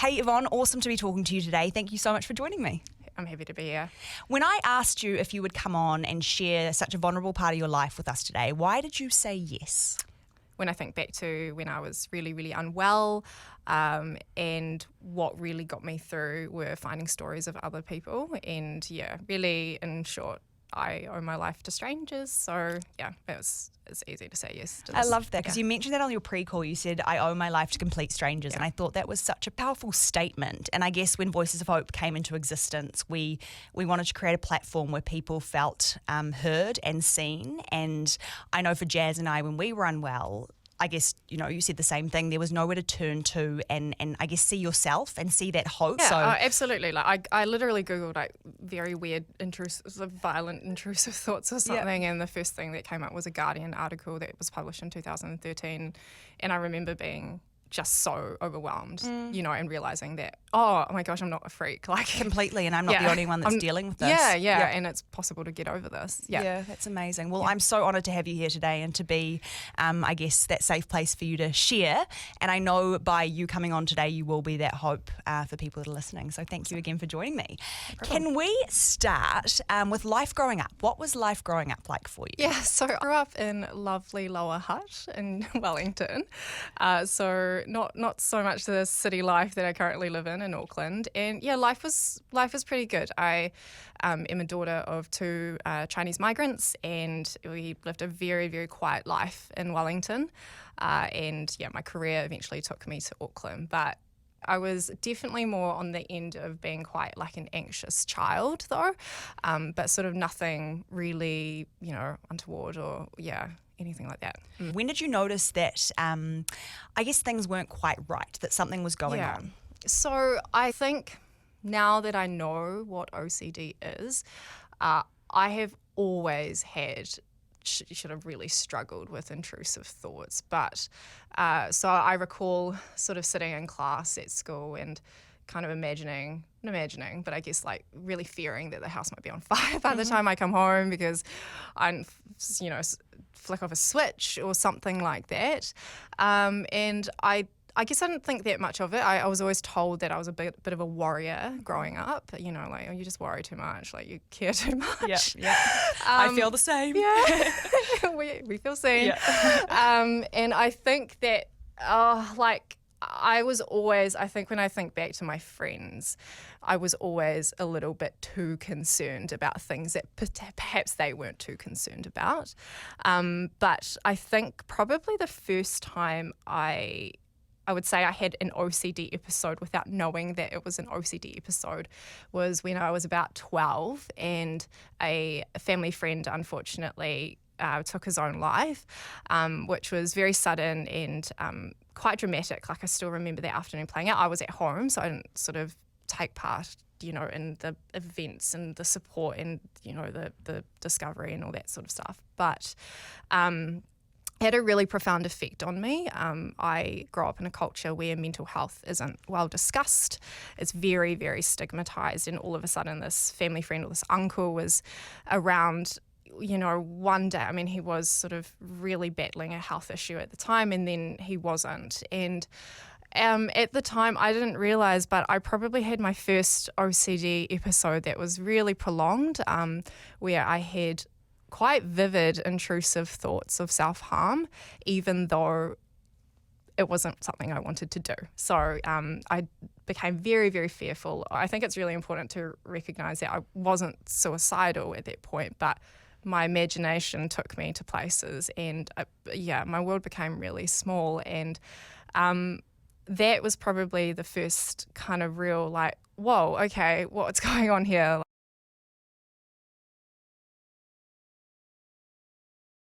Hey Yvonne, awesome to be talking to you today. Thank you so much for joining me. I'm happy to be here. When I asked you if you would come on and share such a vulnerable part of your life with us today, why did you say yes? When I think back to when I was really, really unwell, and what really got me through were finding stories of other people. And yeah, really, in short, I owe my life to strangers. So yeah, it's easy to say yes to this. I love that because you mentioned that on your pre-call. You said, I owe my life to complete strangers. And I thought that was such a powerful statement. And I guess when Voices of Hope came into existence, we wanted to create a platform where people felt heard and seen. And I know for Jazz and I, when we were unwell, I guess, you said the same thing. There was nowhere to turn to and I guess see yourself and see that hope. Yeah, so absolutely. Like I literally Googled like very weird, violent, intrusive thoughts or something, and the first thing that came up was a Guardian article that was published in 2013. And I remember being just so overwhelmed, and realizing that, oh my gosh, I'm not a freak. Like completely, and I'm not the only one that's dealing with this. Yeah, and it's possible to get over this. Yeah, that's amazing. Well, I'm so honoured to have you here today and to be, I guess, that safe place for you to share. And I know by you coming on today, you will be that hope for people that are listening. So thank you again for joining me. No problem. Can we start with life growing up? What was life growing up like for you? Yeah, so I grew up in lovely Lower Hutt in Wellington. So not so much the city life that I currently live in Auckland. And yeah, life was pretty good. I am a daughter of two Chinese migrants, and we lived a very, very quiet life in Wellington. And yeah, my career eventually took me to Auckland, but I was definitely more on the end of being quite like an anxious child though, but sort of nothing really, untoward or anything like that. When did you notice that, I guess things weren't quite right, that something was going on? So I think now that I know what OCD is, I have always had should have really struggled with intrusive thoughts. But so I recall sort of sitting in class at school and kind of not imagining, but I guess like really fearing that the house might be on fire by the time I come home because I'm, flick off a switch or something like that. And I guess I didn't think that much of it. I was always told that I was a bit of a warrior growing up, like, oh, you just worry too much, like you care too much. Yeah. I feel the same. Yeah, we feel seen. Yeah. And I think that, I think when I think back to my friends, I was always a little bit too concerned about things that perhaps they weren't too concerned about. But I think probably the first time I would say I had an OCD episode without knowing that it was an OCD episode was when I was about 12 and a family friend unfortunately took his own life, which was very sudden and quite dramatic. Like I still remember that afternoon playing out. I was at home, so I didn't sort of take part, in the events and the support and, the discovery and all that sort of stuff. But it had a really profound effect on me. I grew up in a culture where mental health isn't well discussed. It's very, very stigmatized. And all of a sudden this family friend or this uncle was around, one day. I mean, he was sort of really battling a health issue at the time, and then he wasn't. And at the time, I didn't realize, but I probably had my first OCD episode that was really prolonged, where I had quite vivid, intrusive thoughts of self-harm, even though it wasn't something I wanted to do. So I became very, very fearful. I think it's really important to recognise that I wasn't suicidal at that point, but my imagination took me to places and, my world became really small. And that was probably the first kind of real, like, whoa, okay, what's going on here?